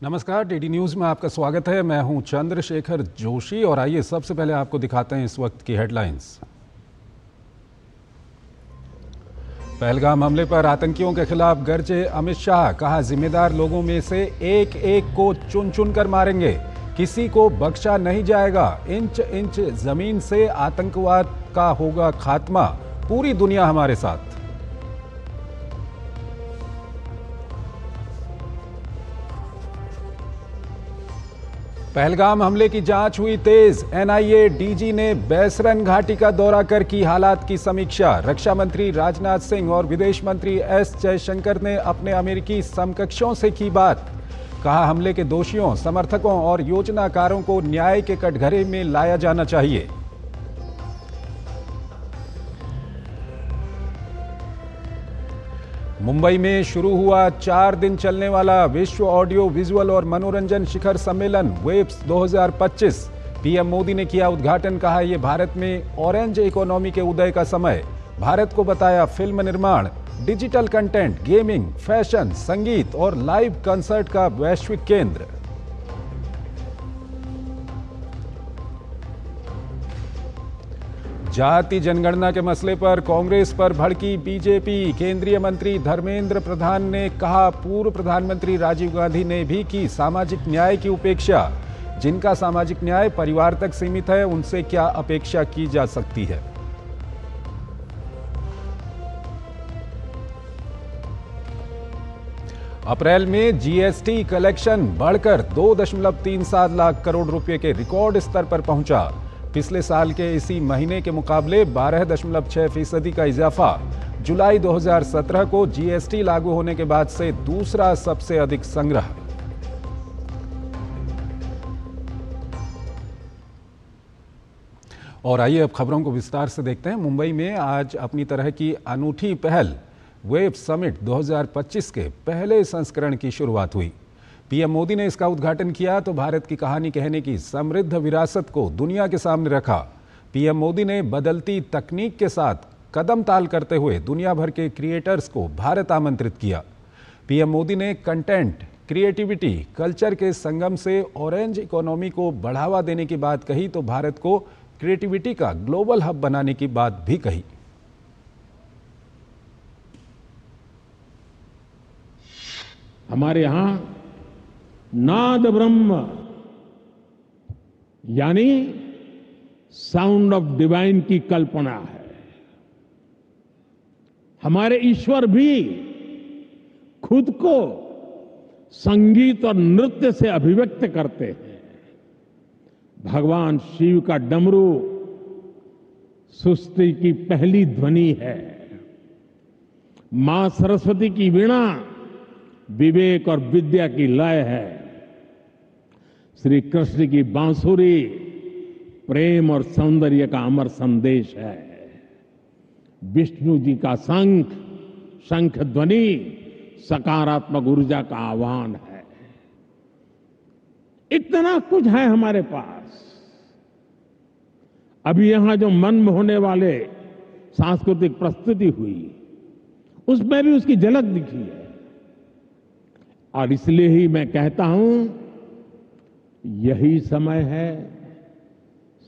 नमस्कार, DD news में आपका स्वागत है। मैं हूं चंद्रशेखर जोशी और आइए सबसे पहले आपको दिखाते हैं इस वक्त की हेडलाइंस। पहलगाम हमले पर आतंकियों के खिलाफ गरजे अमित शाह, कहा जिम्मेदार लोगों में से एक एक को चुन चुन कर मारेंगे, किसी को बख्शा नहीं जाएगा। इंच इंच जमीन से आतंकवाद का होगा खात्मा, पूरी दुनिया हमारे साथ। पहलगाम हमले की जांच हुई तेज, एनआईए डीजी ने बैसरन घाटी का दौरा कर की हालात की समीक्षा। रक्षा मंत्री राजनाथ सिंह और विदेश मंत्री एस जयशंकर ने अपने अमेरिकी समकक्षों से की बात, कहा हमले के दोषियों, समर्थकों और योजनाकारों को न्याय के कटघरे में लाया जाना चाहिए। मुंबई में शुरू हुआ 4 दिन चलने वाला विश्व ऑडियो विजुअल और मनोरंजन शिखर सम्मेलन वेव्स 2025। पीएम मोदी ने किया उद्घाटन, कहा यह भारत में ऑरेंज इकोनॉमी के उदय का समय। भारत को बताया फिल्म निर्माण, डिजिटल कंटेंट, गेमिंग, फैशन, संगीत और लाइव कंसर्ट का वैश्विक केंद्र। जाति जनगणना के मसले पर कांग्रेस पर भड़की बीजेपी। केंद्रीय मंत्री धर्मेंद्र प्रधान ने कहा पूर्व प्रधानमंत्री राजीव गांधी ने भी की सामाजिक न्याय की उपेक्षा। जिनका सामाजिक न्याय परिवार तक सीमित है, उनसे क्या अपेक्षा की जा सकती है। अप्रैल में जीएसटी कलेक्शन बढ़कर 2.37 लाख करोड़ रुपए के रिकॉर्ड स्तर पर पहुंचा। पिछले साल के इसी महीने के मुकाबले 12.6% का इजाफा। जुलाई 2017 को जीएसटी लागू होने के बाद से दूसरा सबसे अधिक संग्रह। और आइए अब खबरों को विस्तार से देखते हैं। मुंबई में आज अपनी तरह की अनूठी पहल वेव समिट 2025 के पहले संस्करण की शुरुआत हुई। पीएम मोदी ने इसका उद्घाटन किया तो भारत की कहानी कहने की समृद्ध विरासत को दुनिया के सामने रखा। पीएम मोदी ने बदलती तकनीक के साथ कदम ताल करते हुए दुनिया भर के क्रिएटर्स को भारत आमंत्रित किया। पीएम मोदी ने कंटेंट, क्रिएटिविटी, कल्चर के संगम से ऑरेंज इकोनॉमी को बढ़ावा देने की बात कही तो भारत को क्रिएटिविटी का ग्लोबल हब बनाने की बात भी कही। हमारे यहां नाद ब्रह्म यानी साउंड ऑफ डिवाइन की कल्पना है। हमारे ईश्वर भी खुद को संगीत और नृत्य से अभिव्यक्त करते हैं। भगवान शिव का डमरू सृष्टि की पहली ध्वनि है। मां सरस्वती की वीणा विवेक और विद्या की लय है। श्री कृष्ण की बांसुरी प्रेम और सौंदर्य का अमर संदेश है। विष्णु जी का शंख ध्वनि सकारात्मक ऊर्जा का आह्वान है। इतना कुछ है हमारे पास। अभी यहां जो मन में होने वाले सांस्कृतिक प्रस्तुति हुई, उसमें भी उसकी झलक दिखी है। और इसलिए ही मैं कहता हूं, यही समय है,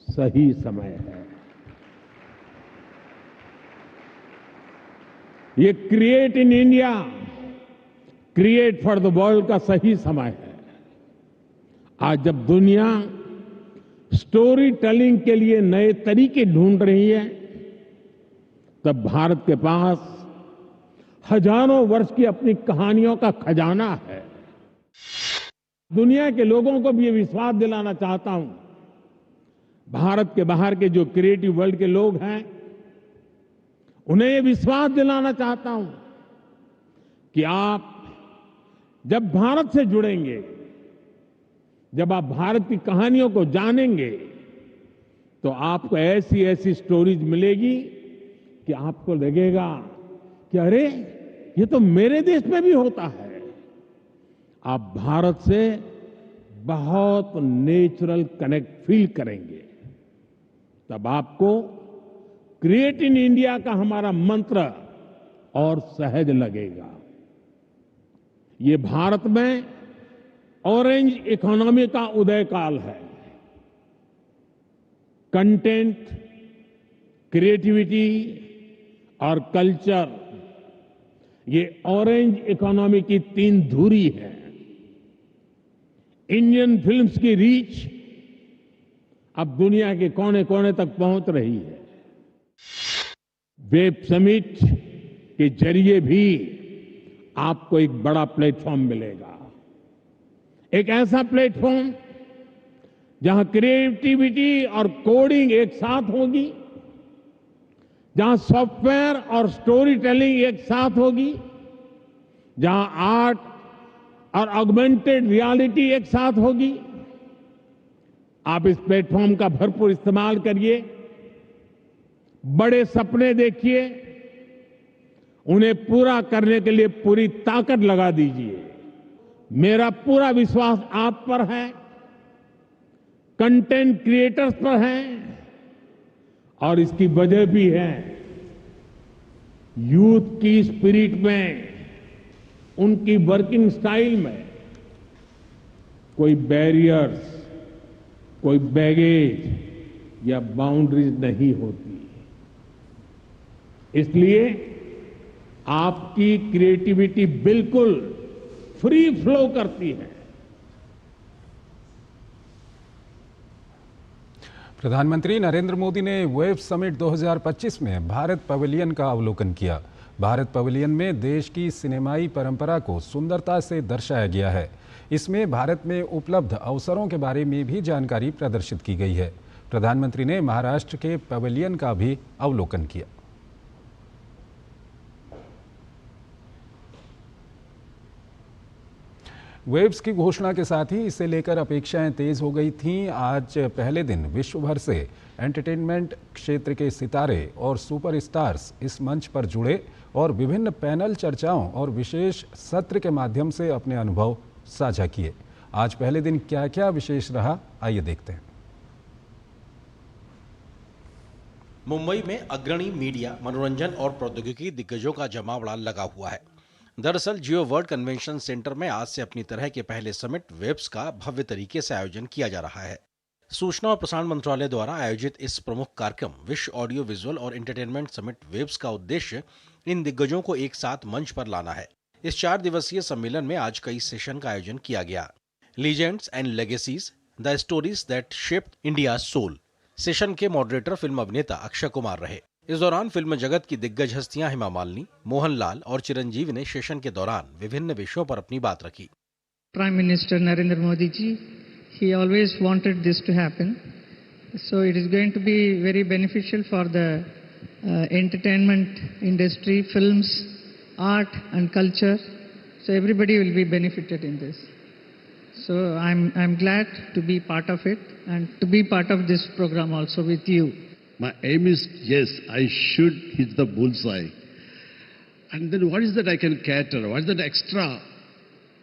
सही समय है। ये create in India, create for the world का सही समय है। आज जब दुनिया स्टोरी टेलिंग के लिए नए तरीके ढूंढ रही है, तब भारत के पास हजारों वर्ष की अपनी कहानियों का खजाना है। दुनिया के लोगों को भी ये विश्वास दिलाना चाहता हूं, भारत के बाहर के जो क्रिएटिव वर्ल्ड के लोग हैं, उन्हें ये विश्वास दिलाना चाहता हूं कि आप जब भारत से जुड़ेंगे, जब आप भारत की कहानियों को जानेंगे, तो आपको ऐसी ऐसी स्टोरीज मिलेगी कि आपको लगेगा कि अरे ये तो मेरे देश में भी होता है। आप भारत से बहुत नेचुरल कनेक्ट फील करेंगे। तब आपको क्रिएट इन इंडिया का हमारा मंत्र और सहज लगेगा। ये भारत में ऑरेंज इकोनॉमी का उदय काल है। कंटेंट, क्रिएटिविटी और कल्चर, ये ऑरेंज इकोनॉमी की तीन धुरी है। इंडियन फिल्म्स की रीच अब दुनिया के कोने कोने तक पहुंच रही है। वेब समिट के जरिए भी आपको एक बड़ा प्लेटफॉर्म मिलेगा। एक ऐसा प्लेटफॉर्म जहां क्रिएटिविटी और कोडिंग एक साथ होगी, जहां सॉफ्टवेयर और स्टोरी टेलिंग एक साथ होगी, जहां आर्ट और ऑगमेंटेड रियलिटी एक साथ होगी। आप इस प्लेटफॉर्म का भरपूर इस्तेमाल करिए, बड़े सपने देखिए, उन्हें पूरा करने के लिए पूरी ताकत लगा दीजिए। मेरा पूरा विश्वास आप पर है, कंटेंट क्रिएटर्स पर है, और इसकी वजह भी है यूथ की स्पिरिट में, उनकी वर्किंग स्टाइल में कोई बैरियर्स, कोई बैगेज या बाउंड्रीज नहीं होती। इसलिए आपकी क्रिएटिविटी बिल्कुल फ्री फ्लो करती है। प्रधानमंत्री नरेंद्र मोदी ने वेब समिट 2025 में भारत पवेलियन का अवलोकन किया। भारत पवेलियन में देश की सिनेमाई परंपरा को सुंदरता से दर्शाया गया है। इसमें भारत में उपलब्ध अवसरों के बारे में भी जानकारी प्रदर्शित की गई है। प्रधानमंत्री ने महाराष्ट्र के पवेलियन का भी अवलोकन किया। वेब्स की घोषणा के साथ ही इसे लेकर अपेक्षाएं तेज हो गई थीं। आज पहले दिन विश्व भर से एंटरटेनमेंट क्षेत्र के सितारे और सुपरस्टार्स इस मंच पर जुड़े और विभिन्न पैनल चर्चाओं और विशेष सत्र के माध्यम से अपने अनुभव साझा किए। आज पहले दिन क्या क्या विशेष रहा, आइए देखते हैं। मुंबई में अग्रणी मीडिया, मनोरंजन और प्रौद्योगिकी दिग्गजों का जमावड़ा लगा हुआ है। दरअसल जियो वर्ल्ड कन्वेंशन सेंटर में आज से अपनी तरह के पहले समिट वेब्स का भव्य तरीके से आयोजन किया जा रहा है। सूचना और प्रसारण मंत्रालय द्वारा आयोजित इस प्रमुख कार्यक्रम विश्व ऑडियो विजुअल और एंटरटेनमेंट समिट वेब्स का उद्देश्य इन दिग्गजों को एक साथ मंच पर लाना है। इस 4 दिवसीय सम्मेलन में आज कई सेशन का आयोजन किया गया। Legends and legacies, the stories that shaped India's soul session के मॉडरेटर फिल्म अभिनेता अक्षय कुमार रहे। इस दौरान फिल्म जगत की दिग्गज हस्तियां हेमा मालिनी, मोहनलाल और चिरंजीवी ने सेशन के दौरान विभिन्न विषयों पर अपनी बात रखी। Prime Minister Narendra Modi ji, he always wanted this to happen. So it is going to be very beneficial for the entertainment industry, films, art and culture. So everybody will be benefited in this. So I'm glad to be part of it and to be part of this program also with you. My aim is, yes, I should hit the bullseye. And then what is that I can cater? What is that extra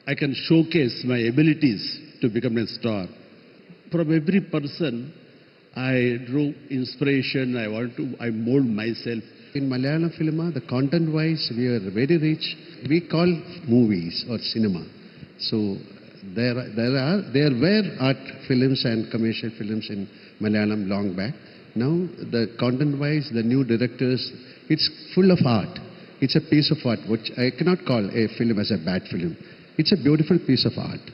I can showcase my abilities to become a star? From every person, I drew inspiration. I mold myself. In Malayalam film, the content-wise, we are very rich. We call movies or cinema. So there were art films and commercial films in Malayalam long back. Now, the content-wise, the new directors, it's full of art. It's a piece of art, which I cannot call a film as a bad film. It's a beautiful piece of art.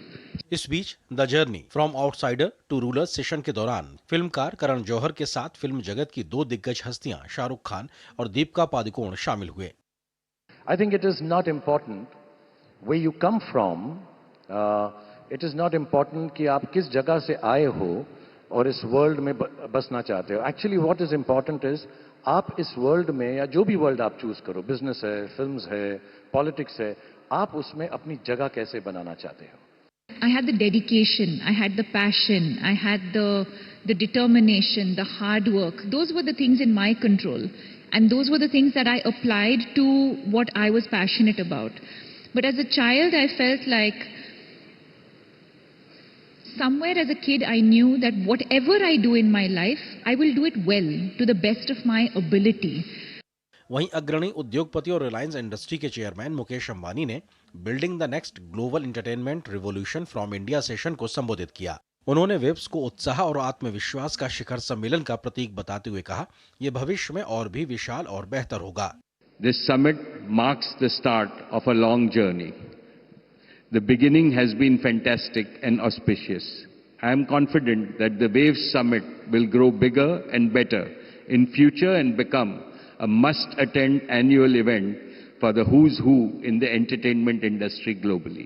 इस बीच the journey from outsider to ruler session के दौरान फिल्मकार करण जौहर के साथ film जगत की 2 दिग्गज हस्तियां शाहरुख खान और दीपिका पादुकोण शामिल हुए। I think it is not important where you come from. It is not important कि आप किस जगह से आए हो और इस वर्ल्ड में बसना चाहते हो। Actually what is important is आप इस वर्ल्ड में या जो भी वर्ल्ड आप चूज करो, बिजनेस है, फिल्म्स है, पॉलिटिक्स है, आप उसमें अपनी जगह कैसे बनाना चाहते हो। I had the dedication, I had the passion, I had the determination, the hard work. Those were the things in my control, and those were the things that I applied to what I was passionate about. But as a child, I felt like somewhere as a kid, I knew that whatever I do in my life, I will do it well, to the best of my ability. वहीं अग्रणी उद्योगपति और Reliance industry के chairman Mukesh Ambani ने building the next global entertainment revolution from India session को संबोधित किया। उन्होंने वेब्स को उत्साह और आत्मविश्वास का शिखर सम्मेलन का प्रतीक बताते हुए कहा, यह भविष्य में और भी विशाल और बेहतर होगा। This summit marks the start of a long journey. The beginning has been fantastic and auspicious. I am confident that the Waves Summit will grow bigger and better in future and become a must-attend annual event for the who's who in the entertainment industry globally.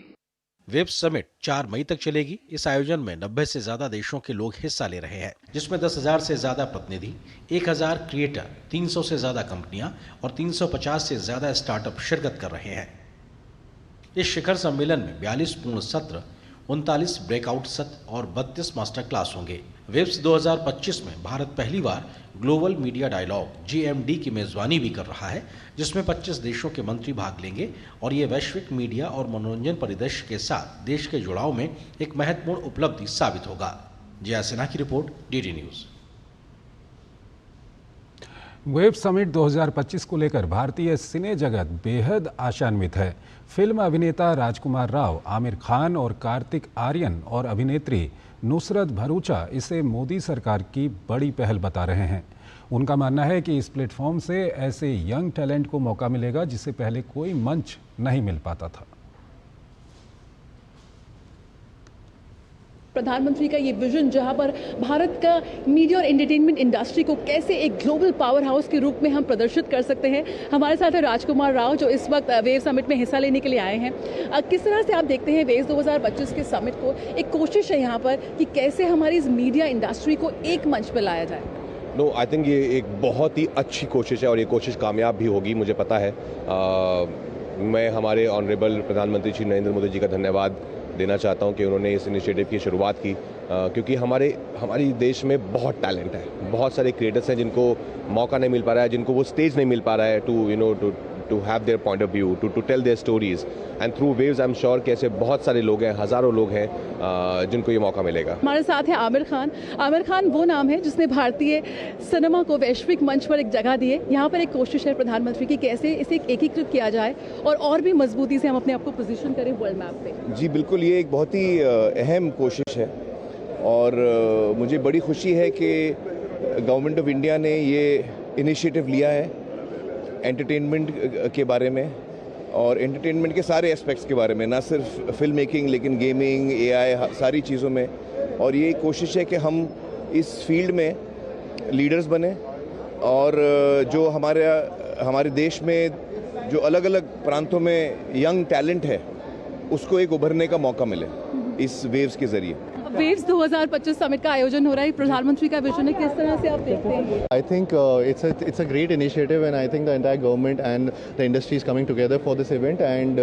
Web summit 4 मई तक चलेगी। इस आयोजन में 90 से ज्यादा देशों के लोग हिस्सा ले रहे हैं, जिसमें 10,000 से ज्यादा प्रतिनिधि, 1,000 क्रिएटर, 300 से ज्यादा कंपनियां और 350 से ज्यादा स्टार्टअप शिरकत कर रहे हैं। इस शिखर सम्मेलन में 42 पूर्ण सत्र, 39 ब्रेकआउट सत्र और 32 मास्टर क्लास होंगे। वेब्स 2025 में भारत पहली बार ग्लोबल मीडिया डायलॉग GMD की मेजबानी भी कर रहा है, जिसमें 25 देशों के मंत्री भाग लेंगे और ये वैश्विक मीडिया और मनोरंजन परिदृश्य के साथ देश के जुड़ाव में एक महत्वपूर्ण उपलब्धि साबित होगा। जया सिन्हा की report, DD news. Web summit 2025 को लेकर भारतीय सिने जगत बेहद आशान्वित है। फिल्म अभिनेता राजकुमार राव, आमिर खान और कार्तिक आर्यन और अभिनेत्री नुसरत भरूचा इसे मोदी सरकार की बड़ी पहल बता रहे हैं। उनका मानना है कि इस प्लेटफॉर्म से ऐसे यंग टैलेंट को मौका मिलेगा जिसे पहले कोई मंच नहीं मिल पाता था। प्रधानमंत्री का ये विजन, जहां पर भारत का मीडिया और एंटरटेनमेंट इंडस्ट्री को कैसे एक ग्लोबल पावर हाउस के रूप में हम प्रदर्शित कर सकते हैं। हमारे साथ है राजकुमार राव, जो इस वक्त वेव समिट में हिस्सा लेने के लिए आए हैं। किस तरह से आप देखते हैं वेव 2025 के समिट को? एक कोशिश है यहाँ पर कि कैसे हमारी इस मीडिया इंडस्ट्री को एक मंच पर लाया जाए। नो, आई थिंक ये एक बहुत ही अच्छी कोशिश है और ये कोशिश कामयाब भी होगी, मुझे पता है। मैं हमारे ऑनरेबल प्रधानमंत्री श्री नरेंद्र मोदी जी का धन्यवाद देना चाहता हूं कि उन्होंने इस इनिशिएटिव की शुरुआत की, क्योंकि हमारी देश में बहुत टैलेंट है, बहुत सारे क्रिएटर्स हैं जिनको मौका नहीं मिल पा रहा है, जिनको वो स्टेज नहीं मिल पा रहा है to have their point of view, to tell their stories, and through waves I'm sure कि ऐसे बहुत सारे लोग हैं, हजारों लोग हैं जिनको ये मौका मिलेगा। हमारे साथ है आमिर खान। आमिर खान वो नाम है जिसने भारतीय सिनेमा को वैश्विक मंच पर एक जगह दी है। यहाँ पर एक कोशिश है प्रधानमंत्री की कैसे इसे एकीकृत किया जाए और भी मजबूती से हम अपने आप को पोजीशन करें वर्ल्ड मैप पे। जी बिल्कुल, ये एक बहुत ही अहम कोशिश है और मुझे बड़ी खुशी है कि गवर्नमेंट ऑफ इंडिया ने ये इनिशिएटिव लिया है एंटरटेनमेंट के बारे में और एंटरटेनमेंट के सारे एस्पेक्ट्स के बारे में, ना सिर्फ फिल्म मेकिंग लेकिन गेमिंग, AI, सारी चीज़ों में। और ये कोशिश है कि हम इस फील्ड में लीडर्स बने और जो हमारे देश में जो अलग अलग प्रांतों में यंग टैलेंट है उसको एक उभरने का मौका मिले इस वेव्स के ज़रिए। वेव्स 2025 समिट का आयोजन हो रहा है, प्रधानमंत्री का विजन है, किस तरह से आप देखते हैं? I think it's a great initiative and I think the entire government and the industry is coming together for this event and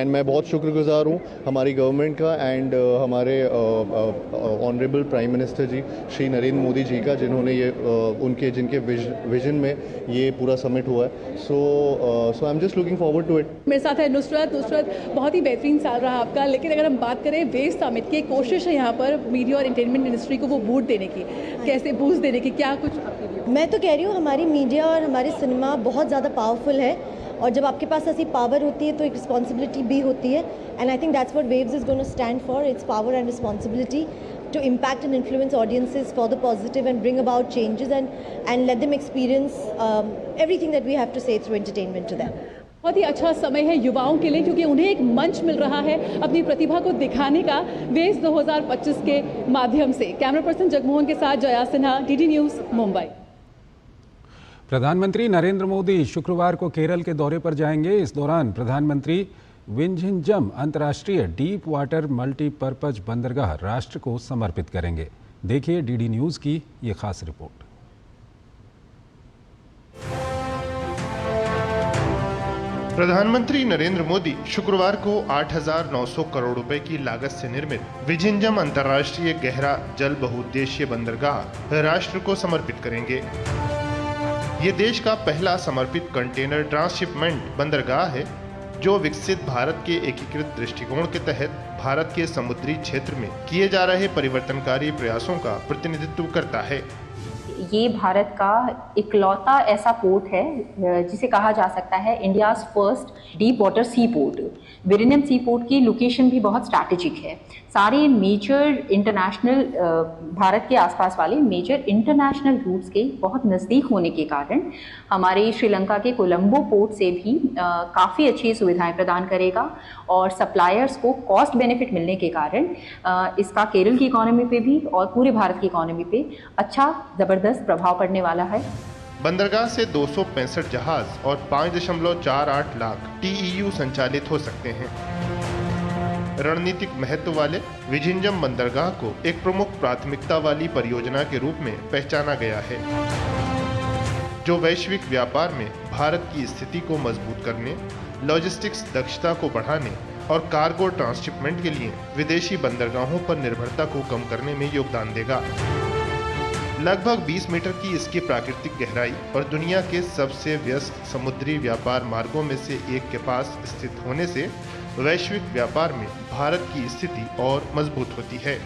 मैं बहुत शुक्रगुजार हूँ हमारी गवर्नमेंट का एंड हमारे ऑनरेबल प्राइम मिनिस्टर जी श्री नरेंद्र मोदी जी का, जिन्होंने ये जिनके विजन में ये पूरा समिट हुआ है। So I am just looking forward to it. मेरे साथ है नुसरत। बहुत ही बेहतरीन साल रहा आपका, लेकिन अगर हम बात करें वेव्स समिट की, कोशिश है यहाँ पर मीडिया और एंटरटेनमेंट इंडस्ट्री को वो बूस्ट देने की, कैसे बूस्ट देने की, क्या कुछ? मैं तो कह रही हूँ हमारी मीडिया और हमारी सिनेमा बहुत ज़्यादा पावरफुल है और जब आपके पास ऐसी पावर होती है तो एक रिस्पॉन्सिबिलिटी भी होती है and I think that's what वेव्स is going to stand for, it's power and responsibility to impact and influence audiences for the positive and bring about changes and let them experience everything that we have to say through entertainment to them. बहुत ही अच्छा समय है युवाओं के लिए क्योंकि उन्हें एक मंच मिल रहा है अपनी प्रतिभा को दिखाने का वेव्स 2025 के माध्यम से। कैमरा पर्सन जगमोहन के साथ जया सिन्हा, DD न्यूज, मुंबई। प्रधानमंत्री नरेंद्र मोदी शुक्रवार को केरल के दौरे पर जाएंगे। इस दौरान प्रधानमंत्री विंझिंजम अंतर्राष्ट्रीय डीप वाटर मल्टीपर्पज बंदरगाह राष्ट्र को समर्पित करेंगे। देखिए DD न्यूज की ये खास रिपोर्ट। प्रधानमंत्री नरेंद्र मोदी शुक्रवार को 8,900 करोड़ रुपए की लागत से निर्मित विंझिंजम अंतर्राष्ट्रीय गहरा जल बहुउद्देशीय बंदरगाह राष्ट्र को समर्पित करेंगे। ये देश का पहला समर्पित कंटेनर ट्रांसशिपमेंट बंदरगाह है जो विकसित भारत के एकीकृत दृष्टिकोण के तहत भारत के समुद्री क्षेत्र में किए जा रहे परिवर्तनकारी प्रयासों का प्रतिनिधित्व करता है। ये भारत का इकलौता ऐसा पोर्ट है जिसे कहा जा सकता है इंडियाज़ फर्स्ट डीप वाटर सी पोर्ट। विलिनियम सी पोर्ट की लोकेशन भी बहुत स्ट्रैटेजिक है। सारे मेजर इंटरनेशनल भारत के आसपास वाले मेजर इंटरनेशनल रूट्स के बहुत नज़दीक होने के कारण हमारे श्रीलंका के कोलंबो पोर्ट से भी काफ़ी अच्छी सुविधाएं प्रदान करेगा और सप्लायर्स को कॉस्ट बेनिफिट मिलने के कारण इसका केरल की इकोनॉमी पे भी और पूरे भारत की इकोनॉमी पे अच्छा ज़बरदस्त प्रभाव पड़ने वाला है। बंदरगाह से 265 जहाज और 5.48 लाख TEU संचालित हो सकते हैं। रणनीतिक महत्व वाले विझिंजम बंदरगाह को एक प्रमुख प्राथमिकता वाली परियोजना के रूप में पहचाना गया है, जो वैश्विक व्यापार में भारत की स्थिति को मजबूत करने, लॉजिस्टिक्स दक्षता को बढ़ाने और कार्गो ट्रांसशिपमेंट के लिए विदेशी बंदरगाहों पर निर्भरता को कम करने में योगदान देगा। लगभग 20 मीटर की इसकी प्राकृतिक गहराई और दुनिया के सबसे व्यस्त समुद्री व्यापार मार्गों में से एक के पास स्थित होने से वैश्विक व्यापार में भारत की स्थिति और मजबूत होती है।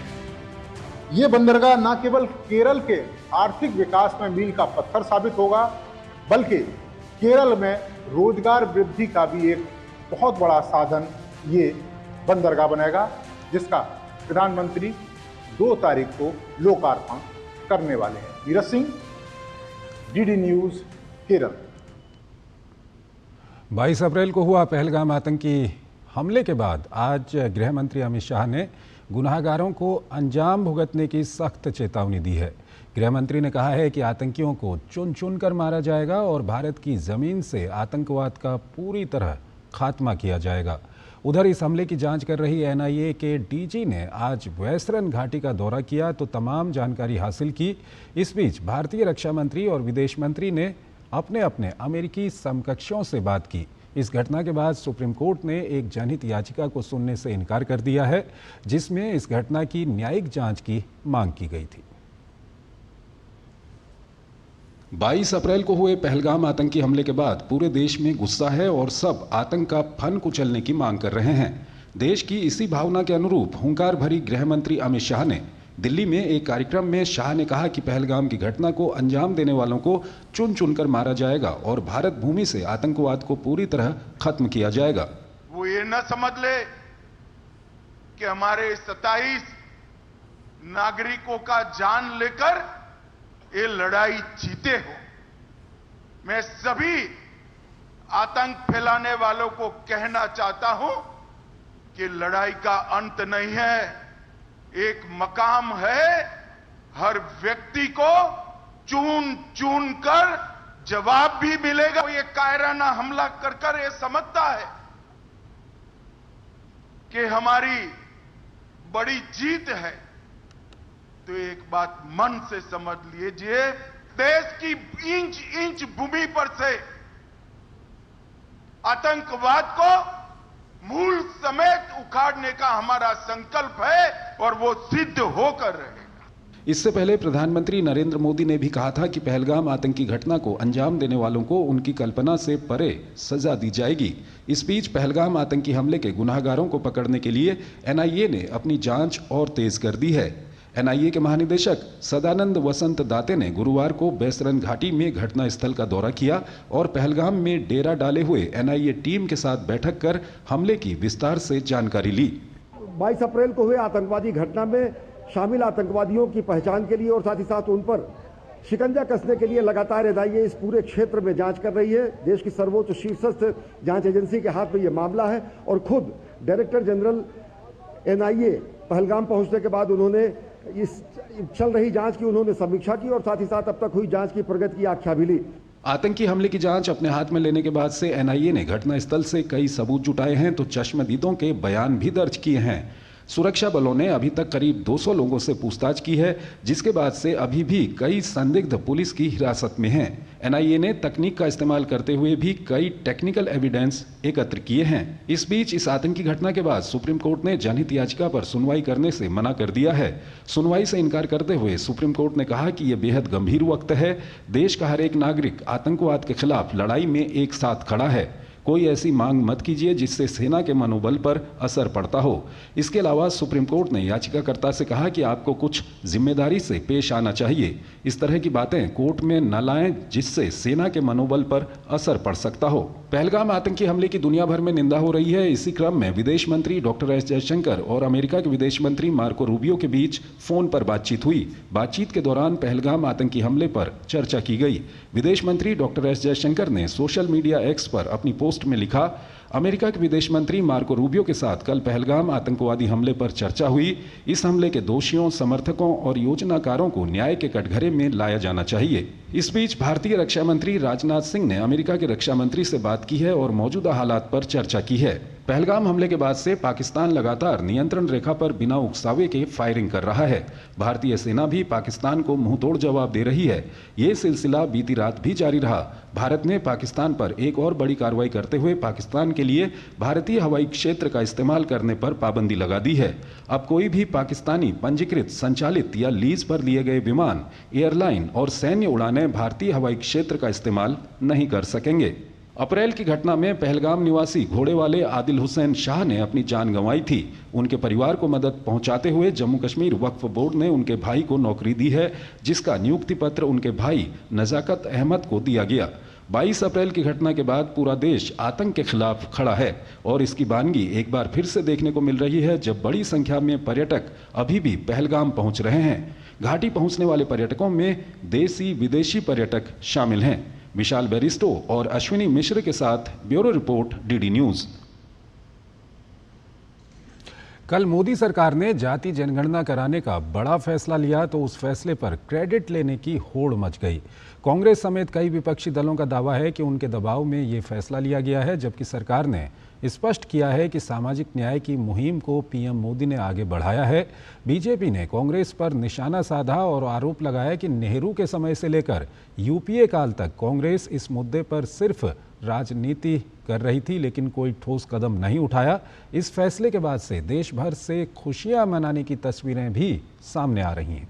ये बंदरगाह न केवल केरल के आर्थिक विकास में मील का पत्थर साबित होगा, बल्कि केरल में रोजगार वृद्धि का भी एक बहुत बड़ा साधन ये बंदरगाह बनेगा, जिसका प्रधानमंत्री 2 तारीख को लोकार्पण करने वाले हैं। Neeraj Singh, DD news, Kerala. 22 अप्रैल को हुआ पहलगाम आतंकी हमले के बाद आज गृह मंत्री अमित शाह ने गुनाहगारों को अंजाम भुगतने की सख्त चेतावनी दी है। गृह मंत्री ने कहा है कि आतंकियों को चुन चुन कर मारा जाएगा और भारत की जमीन से आतंकवाद का पूरी तरह खात्मा किया जाएगा। उधर इस हमले की जांच कर रही NIA के DG ने आज वैसरन घाटी का दौरा किया तो तमाम जानकारी हासिल की। इस बीच भारतीय रक्षा मंत्री और विदेश मंत्री ने अपने अपने अमेरिकी समकक्षों से बात की। इस घटना के बाद सुप्रीम कोर्ट ने एक जनहित याचिका को सुनने से इनकार कर दिया है, जिसमें इस घटना की न्यायिक जांच की मांग की गई थी। 22 अप्रैल को हुए पहलगाम आतंकी हमले के बाद पूरे देश में गुस्सा है और सब आतंक का फन कुचलने की मांग कर रहे हैं। देश की इसी भावना के अनुरूप हुंकार भरी गृह मंत्री अमित शाह ने दिल्ली में एक कार्यक्रम में शाह ने कहा कि पहलगाम की घटना को अंजाम देने वालों को चुन चुनकर मारा जाएगा और भारत भूमि से आतंकवाद को पूरी तरह खत्म किया जाएगा। वो ये न समझ ले कि हमारे 27 नागरिकों का जान लेकर ये लड़ाई जीते हो। मैं सभी आतंक फैलाने वालों को कहना चाहता हूं कि लड़ाई का अंत नहीं है, एक मकाम है। हर व्यक्ति को चुन चुन कर जवाब भी मिलेगा। ये कायराना हमला कर ये समझता है कि हमारी बड़ी जीत है, तो एक बात मन से समझ लीजिए, देश की इंच इंच भूमि पर से आतंकवाद को मूल समेत उखाड़ने का हमारा संकल्प है और वो सिद्ध होकर रहेगा। इससे पहले प्रधानमंत्री नरेंद्र मोदी ने भी कहा था कि पहलगाम आतंकी घटना को अंजाम देने वालों को उनकी कल्पना से परे सजा दी जाएगी। इस बीच पहलगाम आतंकी हमले के गुनाहगारों को पकड़ने के लिए NIA ने अपनी जांच और तेज कर दी है। NIA के महानिदेशक सदानंद वसंत दाते ने गुरुवार को बैसरन घाटी में घटनास्थल का दौरा किया और पहलगाम में डेरा डाले हुए NIA टीम के साथ बैठक कर हमले की विस्तार से जानकारी ली। 22 अप्रैल को हुए आतंकवादी घटना में शामिल आतंकवादियों की पहचान के लिए और साथ ही साथ उन पर शिकंजा कसने के लिए लगातार NIA इस पूरे क्षेत्र में जांच कर रही है। देश की सर्वोच्च शीर्षस्थ जांच एजेंसी के हाथ में यह मामला है और खुद डायरेक्टर जनरल NIA पहलगाम पहुंचने के बाद उन्होंने इस चल रही जांच की उन्होंने समीक्षा की और साथ ही साथ अब तक हुई जांच की प्रगति की आख्या भी ली। आतंकी हमले की जांच अपने हाथ में लेने के बाद से NIA ने घटनास्थल से कई सबूत जुटाए हैं तो चश्मदीदों के बयान भी दर्ज किए हैं। सुरक्षा बलों ने अभी तक करीब 200 लोगों से पूछताछ की है, जिसके बाद से अभी भी कई संदिग्ध पुलिस की हिरासत में हैं। NIA ने तकनीक का इस्तेमाल करते हुए भी कई टेक्निकल एविडेंस एकत्र किए हैं। इस बीच इस आतंकी घटना के बाद सुप्रीम कोर्ट ने जनहित याचिका पर सुनवाई करने से मना कर दिया है। सुनवाई से इनकार करते हुए सुप्रीम कोर्ट ने कहा कि यह बेहद गंभीर वक्त है। देश का हर एक नागरिक आतंकवाद के खिलाफ लड़ाई में एक साथ खड़ा है। कोई ऐसी मांग मत कीजिए जिससे सेना के मनोबल पर असर पड़ता हो। इसके अलावा सुप्रीम कोर्ट ने याचिकाकर्ता से कहा कि आपको कुछ जिम्मेदारी से पेश आना चाहिए। इस तरह की बातें कोर्ट में न लाएं जिससे सेना के मनोबल पर असर पड़ सकता हो। पहलगाम आतंकी हमले की दुनिया भर में निंदा हो रही है। इसी क्रम में विदेश मंत्री डॉक्टर एस जयशंकर और अमेरिका के विदेश मंत्री मार्को रूबियो के बीच फोन पर बातचीत हुई। बातचीत के दौरान पहलगाम आतंकी हमले पर चर्चा की गई। विदेश मंत्री डॉक्टर एस जयशंकर ने सोशल मीडिया एक्स पर अपनी पोस्ट में लिखा, अमेरिका के विदेश मंत्री मार्को रूबियो के साथ कल पहलगाम आतंकवादी हमले पर चर्चा हुई। इस हमले के दोषियों, समर्थकों और योजनाकारों को न्याय के कटघरे में लाया जाना चाहिए। इस बीच भारतीय रक्षा मंत्री राजनाथ सिंह ने अमेरिका के रक्षा मंत्री से बात की है और मौजूदा हालात पर चर्चा की है। पहलगाम हमले के बाद से पाकिस्तान लगातार नियंत्रण रेखा पर बिना उकसावे के फायरिंग कर रहा है। भारतीय सेना भी पाकिस्तान को मुंहतोड़ जवाब दे रही है। ये सिलसिला बीती रात भी जारी रहा। भारत ने पाकिस्तान पर एक और बड़ी कार्रवाई करते हुए पाकिस्तान के लिए भारतीय हवाई क्षेत्र का इस्तेमाल करने पर पाबंदी लगा दी है। अब कोई भी पाकिस्तानी पंजीकृत, संचालित या लीज पर लिए गए विमान, एयरलाइन और सैन्य उड़ानें भारतीय हवाई क्षेत्र का इस्तेमाल नहीं कर सकेंगे। अप्रैल की घटना में पहलगाम निवासी घोड़े वाले आदिल हुसैन शाह ने अपनी जान गंवाई थी। उनके परिवार को मदद पहुंचाते हुए जम्मू कश्मीर वक्फ बोर्ड ने उनके भाई को नौकरी दी है, जिसका नियुक्ति पत्र उनके भाई नजाकत अहमद को दिया गया। 22 अप्रैल की घटना के बाद पूरा देश आतंक के खिलाफ खड़ा है और इसकी बानगी एक बार फिर से देखने को मिल रही है, जब बड़ी संख्या में पर्यटक अभी भी पहलगाम पहुंच रहे हैं। घाटी पहुंचने वाले पर्यटकों में देसी विदेशी पर्यटक शामिल हैं। विशाल बेरिस्टो और अश्विनी मिश्र के साथ ब्यूरो रिपोर्ट, डीडी न्यूज। कल मोदी सरकार ने जाति जनगणना कराने का बड़ा फैसला लिया तो उस फैसले पर क्रेडिट लेने की होड़ मच गई। कांग्रेस समेत कई विपक्षी दलों का दावा है कि उनके दबाव में ये फैसला लिया गया है, जबकि सरकार ने स्पष्ट किया है कि सामाजिक न्याय की मुहिम को पीएम मोदी ने आगे बढ़ाया है। बीजेपी ने कांग्रेस पर निशाना साधा और आरोप लगाया कि नेहरू के समय से लेकर यूपीए काल तक कांग्रेस इस मुद्दे पर सिर्फ राजनीति कर रही थी, लेकिन कोई ठोस कदम नहीं उठाया। इस फैसले के बाद से देश भर से खुशियां मनाने की तस्वीरें भी सामने आ रही हैं।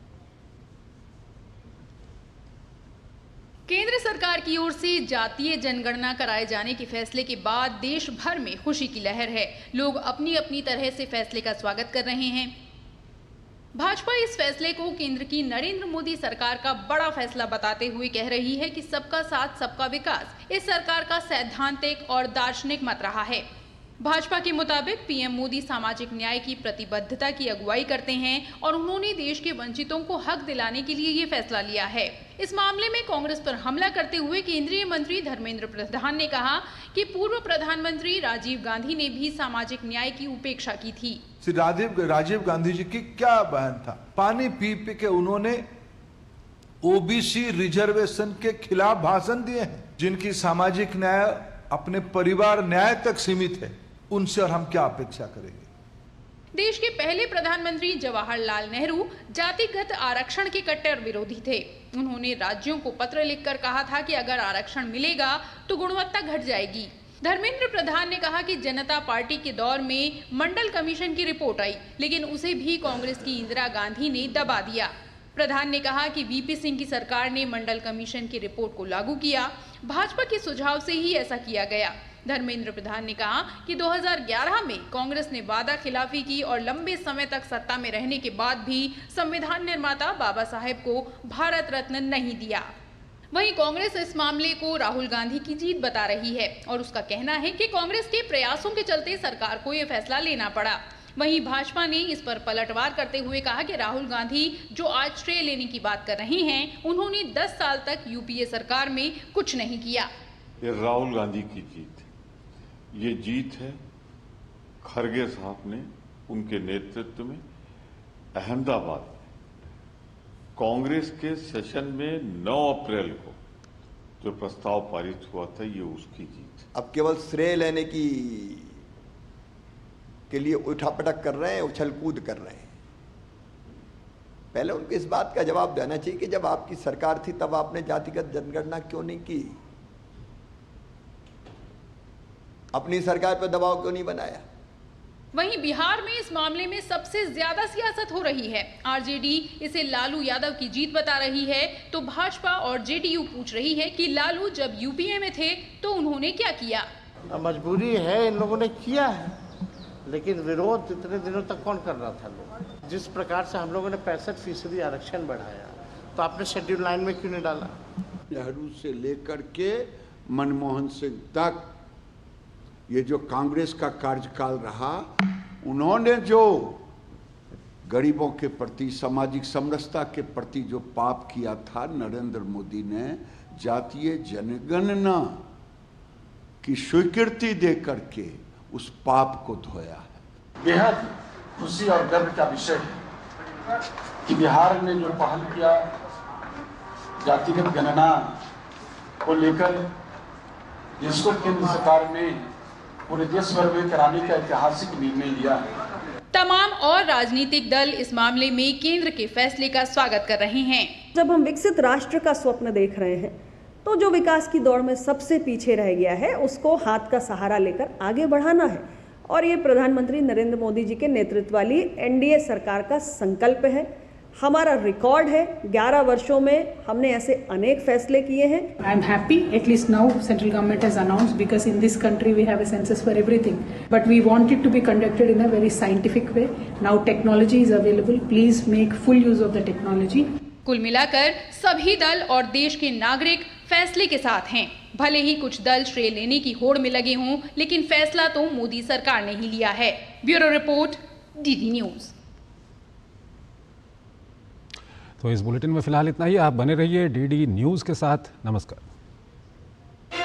केंद्र सरकार की ओर से जातीय जनगणना कराए जाने के फैसले के बाद देश भर में खुशी की लहर है। लोग अपनी अपनी तरह से फैसले का स्वागत कर रहे हैं। भाजपा इस फैसले को केंद्र की नरेंद्र मोदी सरकार का बड़ा फैसला बताते हुए कह रही है कि सबका साथ सबका विकास इस सरकार का सैद्धांतिक और दार्शनिक मत रहा है। भाजपा के मुताबिक पीएम मोदी सामाजिक न्याय की प्रतिबद्धता की अगुवाई करते हैं और उन्होंने देश के वंचितों को हक दिलाने के लिए ये फैसला लिया है। इस मामले में कांग्रेस पर हमला करते हुए केंद्रीय मंत्री धर्मेंद्र प्रधान ने कहा कि पूर्व प्रधानमंत्री राजीव गांधी ने भी सामाजिक न्याय की उपेक्षा की थी। श्री राजीव गांधी जी की क्या बयान था? पानी पी पी के उन्होंने ओबीसी रिजर्वेशन के खिलाफ भाषण दिए हैं। जिनकी सामाजिक न्याय अपने परिवार न्याय तक सीमित है, उनसे और हम क्या अपेक्षा करेंगे? देश के पहले प्रधानमंत्री जवाहरलाल नेहरू जातिगत आरक्षण के कट्टर विरोधी थे। उन्होंने राज्यों को पत्र लिखकर कहा था कि अगर आरक्षण मिलेगा तो गुणवत्ता घट जाएगी। धर्मेंद्र प्रधान ने कहा कि जनता पार्टी के दौर में मंडल कमीशन की रिपोर्ट आई, लेकिन उसे भी कांग्रेस की इंदिरा गांधी ने दबा दिया। प्रधान ने कहा कि वीपी सिंह की सरकार ने मंडल कमीशन की रिपोर्ट को लागू किया। भाजपा के सुझाव से ही ऐसा किया गया। धर्मेंद्र प्रधान ने कहा कि 2011 में कांग्रेस ने वादा खिलाफी की और लंबे समय तक सत्ता में रहने के बाद भी संविधान निर्माता बाबा साहेब को भारत रत्न नहीं दिया। वहीं कांग्रेस इस मामले को राहुल गांधी की जीत बता रही है और उसका कहना है कि कांग्रेस के प्रयासों के चलते सरकार को यह फैसला लेना पड़ा। वहीं भाजपा ने इस पर पलटवार करते हुए कहा कि राहुल गांधी जो आज श्रेय लेने की बात कर रहे हैं, उन्होंने 10 साल तक यूपीए सरकार में कुछ नहीं किया। ये राहुल गांधी की जीत है, ये जीत है खरगे साहब ने उनके नेतृत्व में अहमदाबाद में कांग्रेस के सेशन में 9 अप्रैल को जो प्रस्ताव पारित हुआ था, ये उसकी जीत। अब केवल श्रेय लेने के लिए उठापटक कर रहे हैं, उछल कूद कर रहे हैं। पहले उनको इस बात का जवाब देना चाहिए कि जब आपकी सरकार थी तब आपने जातिगत जनगणना क्यों नहीं की? अपनी सरकार पर दबाव क्यों नहीं बनाया? वहीं बिहार में इस मामले में सबसे ज्यादा सियासत हो रही है। आरजेडी इसे लालू यादव की जीत बता रही है तो भाजपा और जेडीयू पूछ रही है कि लालू जब यूपीए में थे तो उन्होंने क्या किया। मजबूरी है, इन लोगों ने किया है, लेकिन विरोध इतने दिनों तक कौन कर रहा था लोग? जिस प्रकार से हम लोगों ने 65% आरक्षण बढ़ाया, तो आपने शेड्यूल 9 में क्यों नहीं डाला? नेहरू से लेकर के मनमोहन सिंह तक ये जो कांग्रेस का कार्यकाल रहा, उन्होंने जो गरीबों के प्रति, सामाजिक समरसता के प्रति जो पाप किया था, नरेंद्र मोदी ने जातीय जनगणना की स्वीकृति दे करके उस पाप को धोया है। बेहद खुशी और गर्व का विषय है कि बिहार ने जो पहल किया जातिगत गणना को लेकर, जिसको केंद्र सरकार ने पूरे देश भर में कराने का ऐतिहासिक निर्णय लिया है। तमाम और राजनीतिक दल इस मामले में केंद्र के फैसले का स्वागत कर रहे हैं। जब हम विकसित राष्ट्र का स्वप्न देख रहे हैं, तो जो विकास की दौड़ में सबसे पीछे रह गया है, उसको हाथ का सहारा लेकर आगे बढ़ाना है। और ये प्रधानमंत्री नरेंद्र मोदी जी के नेतृत्व वाली एनडीए सरकार का संकल्प है, हमारा रिकॉर्ड है। 11 वर्षों में हमने ऐसे अनेक फैसले किए हैं। I am happy, at least now central government has announced, because in this country we have a census for everything, but we want it to be conducted in a very scientific way. Now technology is available, please make full use of the technology. कुल मिलाकर सभी दल और देश के नागरिक फैसले के साथ हैं। भले ही कुछ दल श्रेय लेने की होड़ में लगे हों, लेकिन फैसला तो मोदी सरकार ने ही लिया है। Bureau report, DD news. तो इस बुलेटिन में फिलहाल इतना ही। आप बने रहिए डीडी न्यूज के साथ। नमस्कार।